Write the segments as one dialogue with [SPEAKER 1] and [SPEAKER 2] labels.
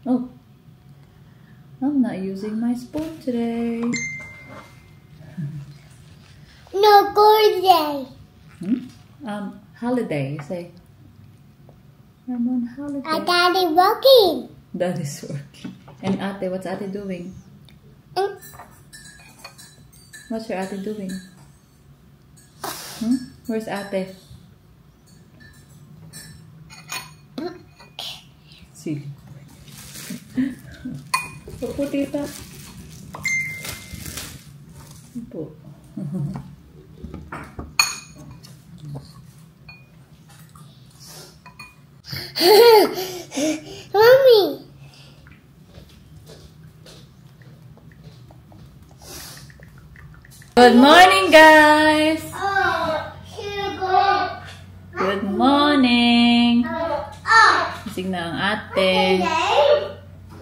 [SPEAKER 1] Oh, I'm not using my spoon today.
[SPEAKER 2] No, holiday.
[SPEAKER 1] Holiday, you say. I'm on holiday.
[SPEAKER 2] Daddy working.
[SPEAKER 1] Daddy's working. And Ate, what's Ate doing? What's your Ate doing? Where's Ate? See. Upo, tita. Upo.
[SPEAKER 2] Mommy.
[SPEAKER 1] Good morning, guys.
[SPEAKER 2] Sugar.
[SPEAKER 1] Good morning. Gising na ang ate.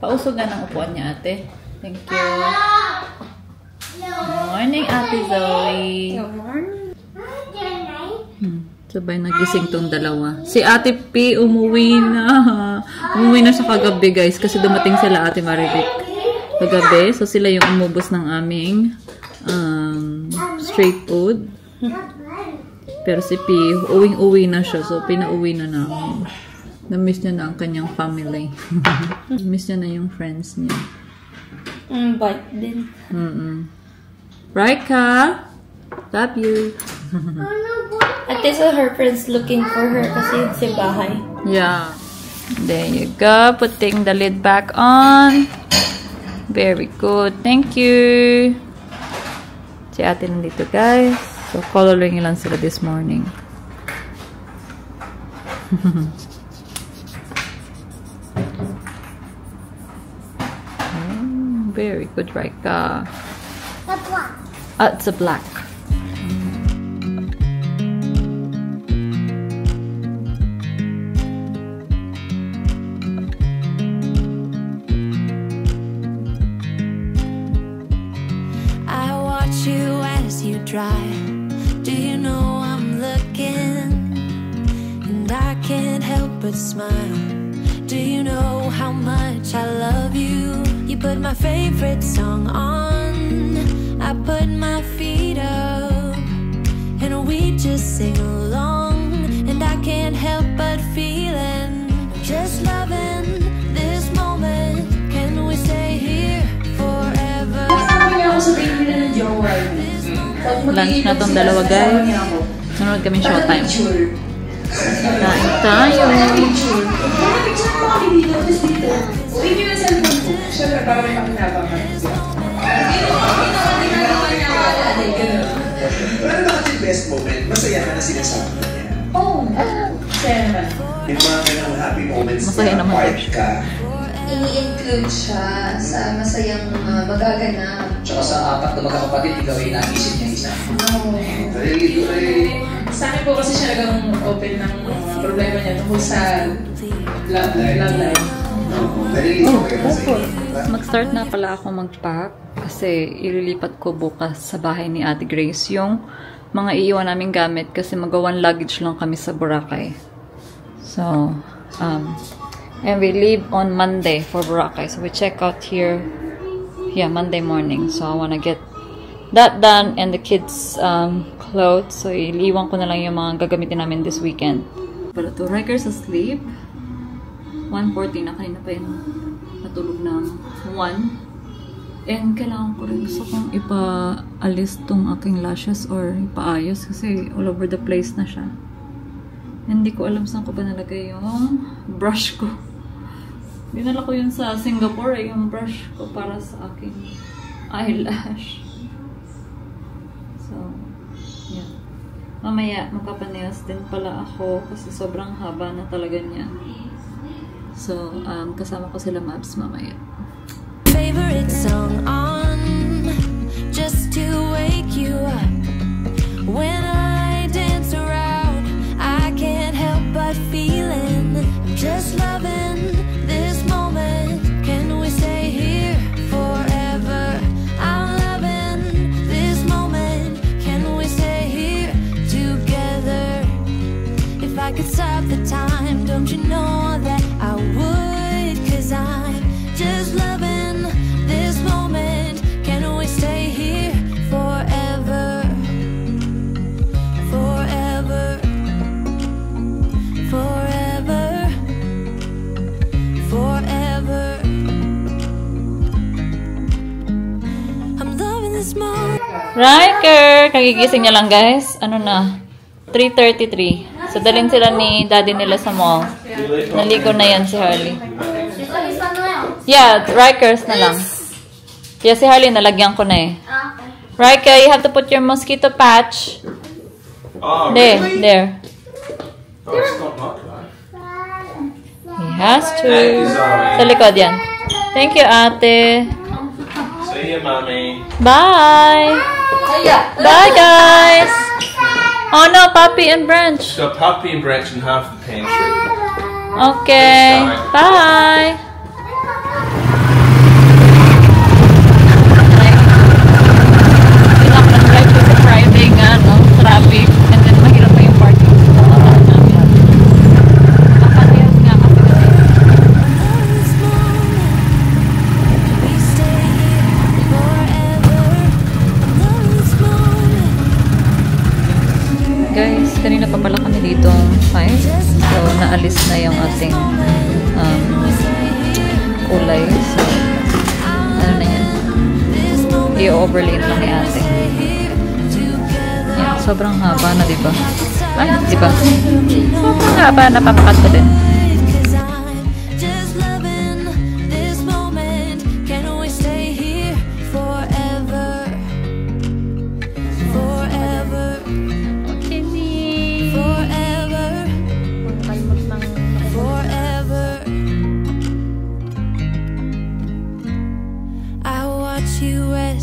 [SPEAKER 1] Pausog na ng upuan niya, ate. Thank you. Good morning, Ate Zoe.
[SPEAKER 2] Good morning.
[SPEAKER 1] Sabay nagising tong dalawa. Si Ate P umuwi na. Umuwi na siya kagabi, guys. Kasi dumating sila Ate Marivic kagabi. So sila yung umubos ng aming street food. Pero si P, uwing-uwi na siya. So pinauwi na namin. Na-miss niya na ang kanyang family. Miss niya na yung friends niya.
[SPEAKER 2] Bite din.
[SPEAKER 1] Right, Ka? Love you.
[SPEAKER 2] Ate, so her friends looking for her kasi yun si bahay.
[SPEAKER 1] Yeah. There you go. Putting the lid back on. Very good. Thank you. Si ate nandito, guys. So, coloring lang sila this morning. Very good, right, Ka?
[SPEAKER 2] The black.
[SPEAKER 1] It's a black.
[SPEAKER 3] I watch you as you drive. Do you know I'm looking? And I can't help but smile. Do you know how much I love you? You put my favorite song on. I put my feet up. And we just sing along. And I can't help but feeling just loving this moment. Can we stay here forever?
[SPEAKER 1] Lunch na tong dalawa, guys. Sunod kami showtime. Kain tayo.
[SPEAKER 4] Pero ano kasi best moment? Masaya ka na sinasabi niya.
[SPEAKER 5] Oo. Masaya naman.
[SPEAKER 4] Yung mga ganang happy moments
[SPEAKER 1] Masaya
[SPEAKER 4] na
[SPEAKER 1] naman.
[SPEAKER 4] part ka.
[SPEAKER 5] I-include siya sa masayang magaganap.
[SPEAKER 6] Tsaka sa apat na magkakapatid, ikaw ay naisip niya isa.
[SPEAKER 5] Sa akin po kasi siya nagang open ng problema niya tungkol sa love life.
[SPEAKER 1] Mag-start na pala ako mag-pack kasi ililipat ko bukas sa bahay ni Ate Grace yung mga iiwan naming gamit kasi mag-one luggage lang kami sa Boracay. So, and we leave on Monday for Boracay. So we check out here, Monday morning. So I want to get that done and the kids' clothes. So iliwan ko na lang yung mga gagamitin namin this weekend. Para to, Riker's asleep. 1:40 na, kanina pa yun natulog ng 1. And kailangan ko rin, gusto kong ipaalis tong aking lashes or ipaayos kasi all over the place na siya. Hindi ko alam saan ko ba nalagay yung brush ko. Dinala ko yun sa Singapore, yung brush ko para sa aking eyelash. So, yeah. Mamaya, magpapaneos din pala ako kasi sobrang haba na talaga niya. So, kasama ko sila Mabs mamaya.
[SPEAKER 3] Favorite song on just to wake you up. When I dance around, I can't help but feeling just
[SPEAKER 1] Riker! Kagigising niya lang, guys. Ano na? 3:33. So, dalhin sila ni daddy nila sa mall. Naligo na yan si Harley. Yeah, Rikers na lang. Yeah, si Harley, nalagyan ko na eh. Riker, you have to put your mosquito patch.
[SPEAKER 7] Oh,
[SPEAKER 1] There,
[SPEAKER 7] really?
[SPEAKER 1] there.
[SPEAKER 7] Oh, it's not like that.
[SPEAKER 1] He has to.
[SPEAKER 7] Thank you, Zoe.
[SPEAKER 1] Sa likod yan. Thank you, ate.
[SPEAKER 7] See you, Mummy.
[SPEAKER 1] Bye! Bye, guys! Oh no, Puppy and Branch.
[SPEAKER 7] It's got Puppy and Branch in half the pantry.
[SPEAKER 1] Okay. Bye! Pinaka-drive ko sa Friday nga, no? Traffic. And then mahirap pa yung parking. Kapatid nga kasi guys, kanina pa pala kami dito 5. So, naalis na yung ating kulay. So, ano na yan? I-overlay lang ni ate. Yan, sobrang haba na, diba? Ay, diba? Sobrang haba, napapakat ko din.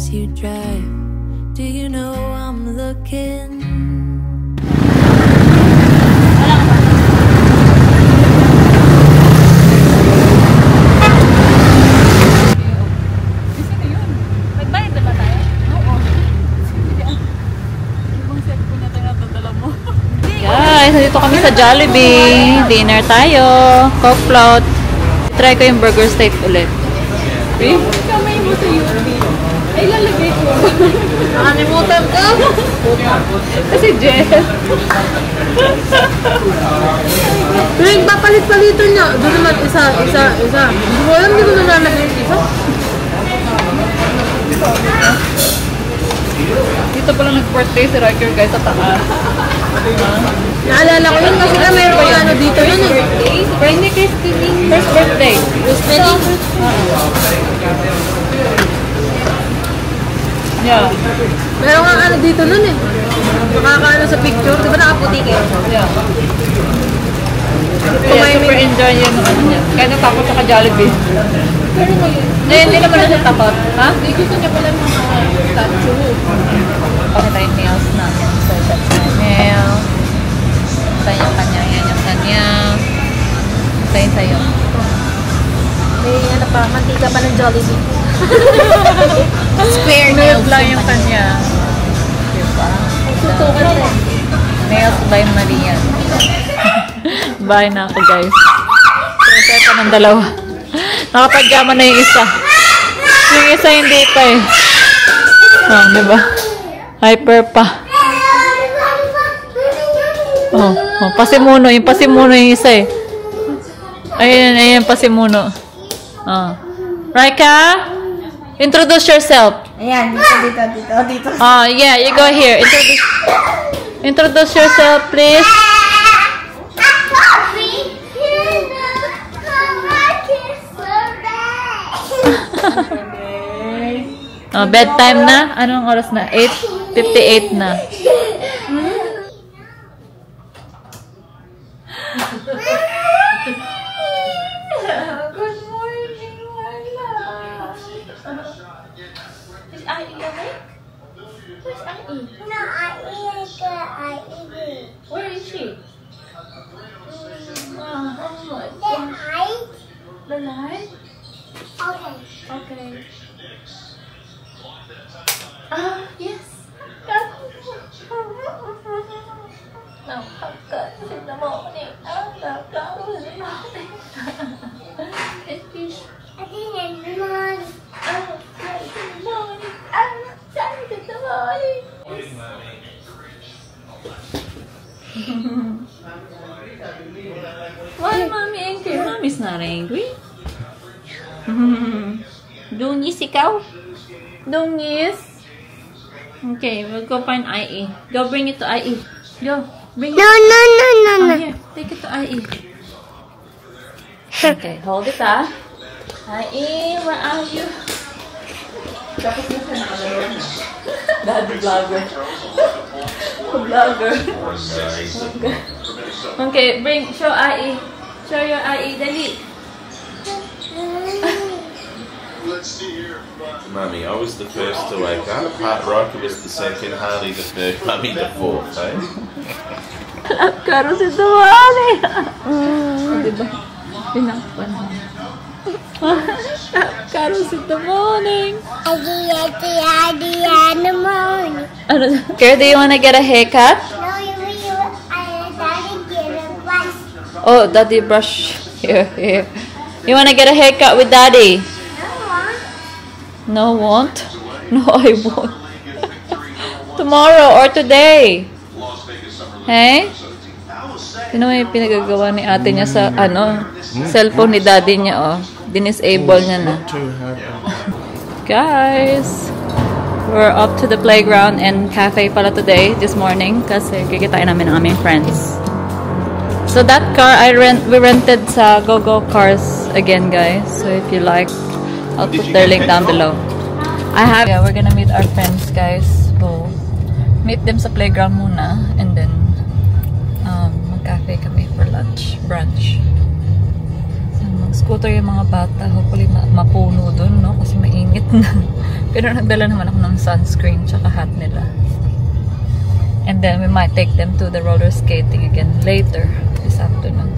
[SPEAKER 3] You drive. Do you know I'm looking?
[SPEAKER 1] Nagbayad na ba tayo? Oo. Ibang cellphone na tayo natadala mo. Guys, nandito kami sa Jollibee. Dinner tayo. Coke float. Try ko yung burger steak ulit. Kamay mo sa YouTube. Ay, lalagay ko. Nakalimutan ko. Kasi Jess.
[SPEAKER 2] Pero yung papalit-palitan niya, doon naman isa. Hindi ko alam, hindi ko nalalagay yung isa.
[SPEAKER 1] Dito pala nag-birthday si Riker, guys, sa taas.
[SPEAKER 2] Naalala ko yun kasi ka meron ko ano dito yun eh.
[SPEAKER 1] Friday, first birthday. Yeah.
[SPEAKER 2] Meron nga ano dito nun eh. Makakaano sa picture. Di ba nakaputi kayo?
[SPEAKER 1] Yeah. Kaya super enjoy yung ano niya. Kaya natakot sa ka-Jollibee. Hindi naman na natakot. Ha? Hindi gusto niya pala mga statue. Pakita yung nails namin. So, that's my nail. Ito yung kanya. Yan yung kanya. Ito yung sa'yo.
[SPEAKER 2] May ano pa, mantika pa ng Jollibee.
[SPEAKER 1] Square nails lang yung kanya. Diba?
[SPEAKER 2] Tutukan na.
[SPEAKER 1] Nails by Maria. Bye na ako, guys. Kaya pa ng dalawa. Nakapagyaman na yung isa. Yung isa hindi pa eh. Oh, diba? Hyper pa. Oh, pasimuno. Yung pasimuno yung isa eh. Ayan, pasimuno. Oh. Raika? Introduce yourself.
[SPEAKER 2] Ayan, dito.
[SPEAKER 1] Oh, yeah, you go here. Introduce yourself, please. Oh, bedtime na? Anong oras na? 8:58 na.
[SPEAKER 2] Good morning, Marla. Is Ai awake? Where's Ai?
[SPEAKER 8] No, I eat.
[SPEAKER 2] Where is she? Oh my
[SPEAKER 8] The
[SPEAKER 2] God.
[SPEAKER 8] height?
[SPEAKER 2] The light?
[SPEAKER 8] Okay.
[SPEAKER 2] Okay. Yes. Napagod in the morning. Napagod in the morning. It's fish.
[SPEAKER 8] I think it's one.
[SPEAKER 2] Outside in the morning. Outside in the morning.
[SPEAKER 1] Why mommy angry? Mommy's not angry. Dungis ikaw? Dungis? Okay, we'll go find IE. Go bring it to IE. Go, bring it.
[SPEAKER 8] No, no, no, no,
[SPEAKER 1] Oh,
[SPEAKER 8] no.
[SPEAKER 1] here, take it to IE. Okay, hold it ah. IE, where are you? Tapos na siya nakalaro na. Daddy vlogger. Vlogger. Okay, show IE. Show your IE, dali.
[SPEAKER 7] Mummy, I was the first to wake up. Riker was the second, Harley the third, Mummy the fourth, eh?
[SPEAKER 1] Karo si Duwani. Diba? Pinakpan. Karo si Duwani. Girl, do you want to get a haircut?
[SPEAKER 8] No, Daddy get a brush.
[SPEAKER 1] Oh, Daddy brush. Here. You want to get a haircut with Daddy? No, won't? No, I won't. Tomorrow or today. Hey? Sino may pinagagawa ni ate niya sa, cellphone ni daddy niya, oh. Dinisable niya na. Guys, we're up to the playground and cafe pala today, this morning, kasi kikitain namin ang aming friends. So that car, we rented sa GoGo Cars again, guys. So if you like, I'll put their link down below. Yeah, we're gonna meet our friends, guys. So, meet them sa playground muna, and then mag-cafe kami for brunch. So, mag-scooter yung mga bata. Hopefully, mapuno dun, no? Kasi mainit na. Pero nagdala naman ako ng sunscreen tsaka hat nila. And then, we might take them to the roller skating again later this afternoon.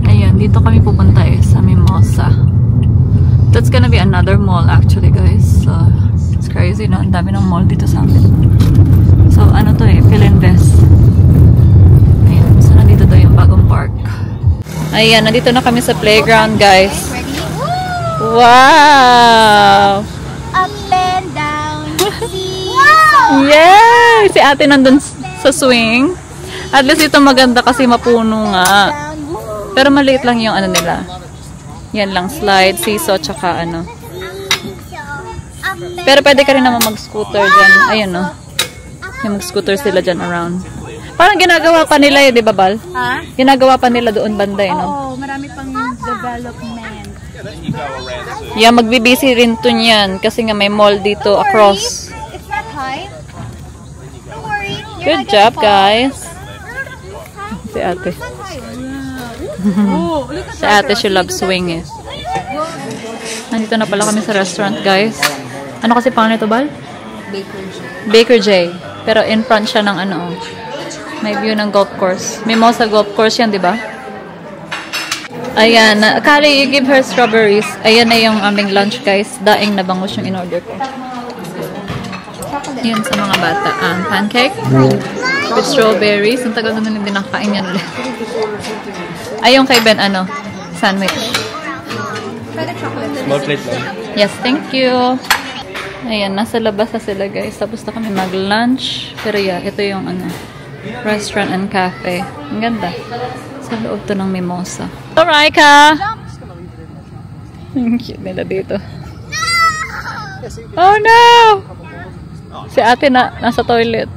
[SPEAKER 1] Ayan, dito kami pupunta sa Mimosa. That's gonna be another mall actually, guys. So, it's crazy, no? Ang dami ng mall dito sa amin. So, ano to Philinvest. Ayan. So, nandito daw yung bagong park. Ayan, nandito na kami sa playground, guys. Wow!
[SPEAKER 8] Up and down.
[SPEAKER 1] Yeah! Si ate nandun sa swing. At least ito maganda kasi mapuno nga. Pero maliit lang yung ano nila. Yan lang, slide, seesaw, tsaka Pero pwede ka rin naman mag-scooter dyan. Ayun, no? Yung mag-scooter sila dyan around. Parang ginagawa pa nila di ba, Bal?
[SPEAKER 2] Ha?
[SPEAKER 1] Ginagawa pa nila doon banda, no?
[SPEAKER 2] Oo, marami pang development.
[SPEAKER 1] Yeah, magbibisi rin to niyan. Kasi nga may mall dito across.
[SPEAKER 8] It's not high. Don't worry.
[SPEAKER 1] Good job, guys. Si ate. Si ate, she loves swing, Nandito na pala kami sa restaurant, guys. Ano kasi pangalan nito, Bal? Baker J. Pero in front siya ng may view ng golf course. Mimosa golf course yan, di ba? Ayan. Kali, you give her strawberries. Ayan na yung aming lunch, guys. Daing na bangus yung in-order ko. Yan sa mga bata. Pancake with strawberries. Ang tagal na hindi nakakain yan ulit. Ayun kay Ben, sandwich.
[SPEAKER 7] Small plate lang.
[SPEAKER 1] Yes, thank you. Ayan, nasa labas na sila, guys. Tapos na kami mag-lunch. Pero yeah, ito yung restaurant and cafe. Ang ganda. Sa loob to ng Mimosa. Alright, ka! Ang cute nila dito. Oh no! Si ate nasa toilet.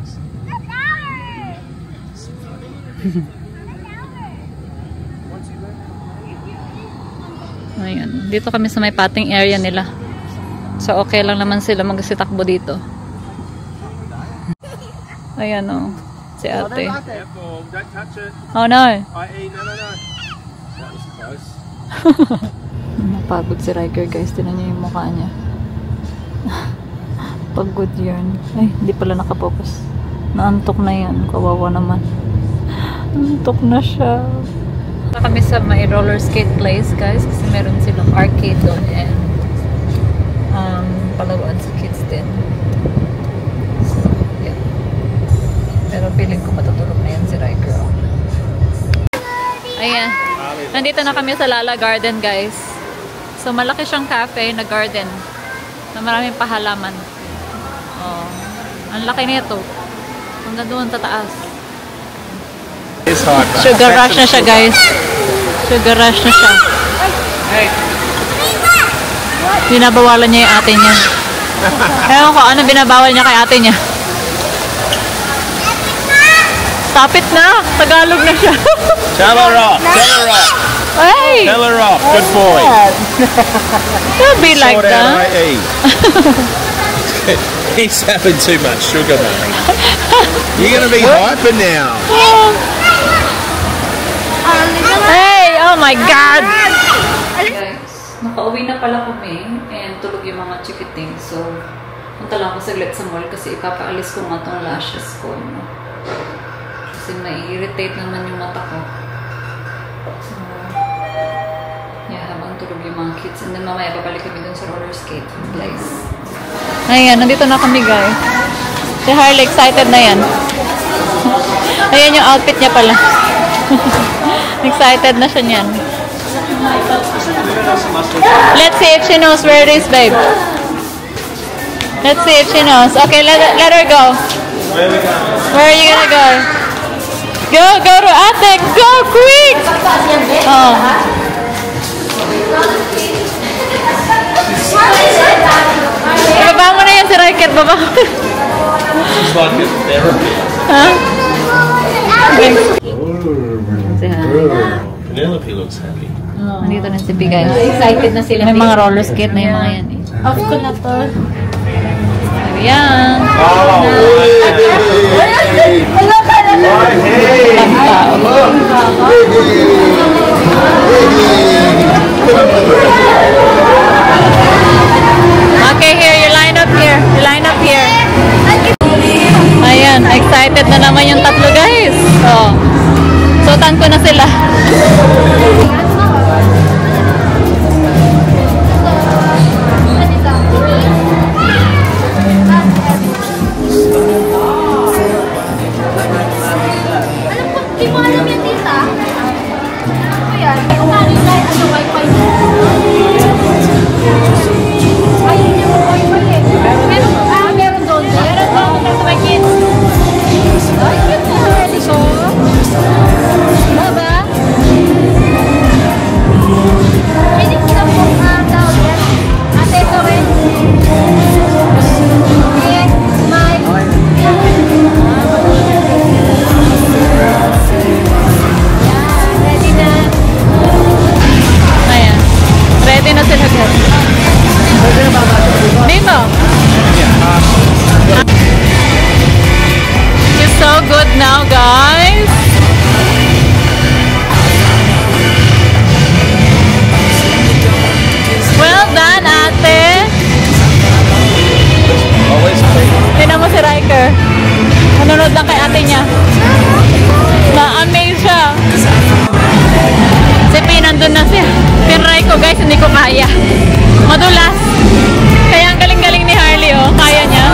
[SPEAKER 1] Ayan. Dito kami sa may pating area nila. So, okay lang naman sila magsitakbo dito. Ayan, si ate. Oh, no. Napagod si Riker, guys. Tinan niyo yung mukha niya. Pagod yun. Ay, hindi pala nakapokus. Naantok na yan. Kawawa naman. Antok na siya. Kami sa may roller skate place, guys, kasi meron silang arcade doon and palaruan sa kids din. So, yeah. Pero feeling ko matutulog na yan si Riker. Ayan. Nandito na kami sa Lala Garden, guys. So, malaki siyang cafe na garden na maraming pahalaman. Oh, ang laki nito. Hanggang doon sa taas. Sugar rush na siya, guys. Sugar rush na siya. Binabawalan niya yung ate niya. Ewan ko, ano binabawal niya kay ate niya? Kapit na! Tagalog na siya.
[SPEAKER 7] Tell her off. Tell her off.
[SPEAKER 1] Hey!
[SPEAKER 7] Tell her off. Good boy.
[SPEAKER 1] Don't be like
[SPEAKER 7] Sort out
[SPEAKER 1] that.
[SPEAKER 7] IE. He's having too much sugar, man. You're going to be hyper now.
[SPEAKER 1] Hey! Oh my God! Guys, nakauwi na pala kami and tulog yung mga chikiting. So, punta lang ako saglit sa mall kasi ipapaalis ko nga tong lashes ko. No? Kasi nai-irritate naman yung mata ko. So, yeah, habang tulog yung mga kids. And then mamaya babalik kami dun sa roller skate place. Ayan, nandito na kami guys. Si Harley excited na yan. Ayan yung outfit niya pala. Excited na siya niyan. Let's see if she knows where it is, babe. Let's see if she knows. Okay, let her go.
[SPEAKER 7] Where are we going?
[SPEAKER 1] Where are you gonna go? Go to Ate. Go, quick! Oh. Baba mo na yan si Riker. Baba.
[SPEAKER 7] It's like a therapy.
[SPEAKER 1] Huh?
[SPEAKER 7] Penelope looks happy.
[SPEAKER 1] Nandito na si Bigay. Excited na sila. May mga roller skate na yung mga yan eh.
[SPEAKER 2] Off ko na to.
[SPEAKER 1] Ayan. Okay, here. You line up here. You line up here. Ayan. Excited na naman yung tatlo, guys. Oh. Suotan ko na sila.
[SPEAKER 8] Di mo alam yan, tita? Ano yan? Ano, wifi niya? Ay, hindi mo wifi eh. Meron doon. Meron doon sa my kids. Ay, cute na. Ready ko. Baba? Pwede ko na po tawag yan. Ate, ito rin. Yes, Mike. Ready na.
[SPEAKER 1] Ayan. Ready na sila, guys. Dito. It's so good now, guys. Well done, ate.
[SPEAKER 7] Always clean.
[SPEAKER 1] Tingnan mo si Riker. Nanonood lang kay ate niya. Na-amaze siya. Si P, nandun na siya. Pinray ko, guys, hindi ko kaya. Madulas. Kaya ang galing-galing ni Harley, oh. Kaya niya.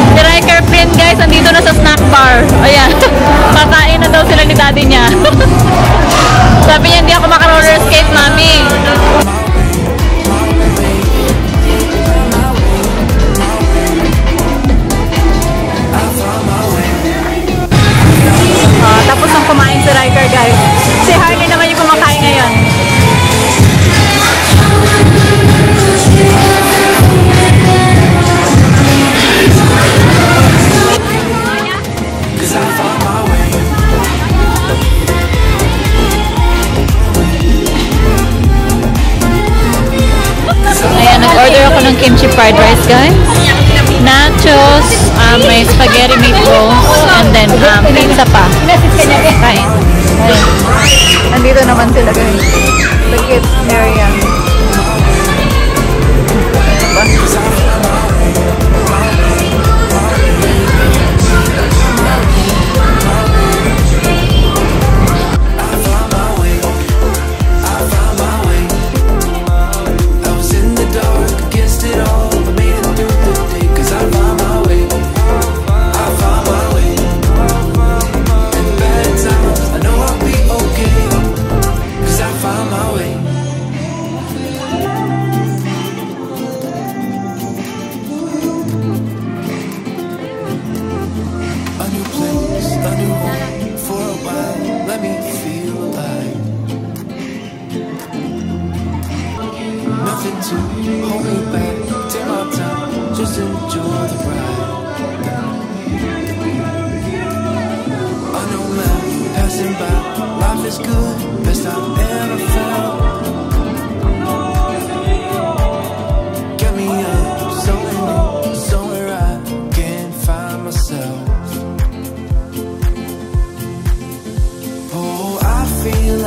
[SPEAKER 1] Si Riker friend, guys, nandito na sa snack bar. Ayan. Kakain na daw sila ni daddy niya. Sabi niya, hindi ako maka-roller skate, mami. Tapos ang kumain si Riker, guys. Si Harley naman yung kumakain ngayon. Ayan, nag-order ako ng kimchi fried rice, guys. Nachos, may spaghetti meatballs, and then pizza pa. Kain. Nandito naman sila, guys. The kids area.
[SPEAKER 9] is good, best I've ever felt. Get me up, somewhere I can find myself. Oh, I feel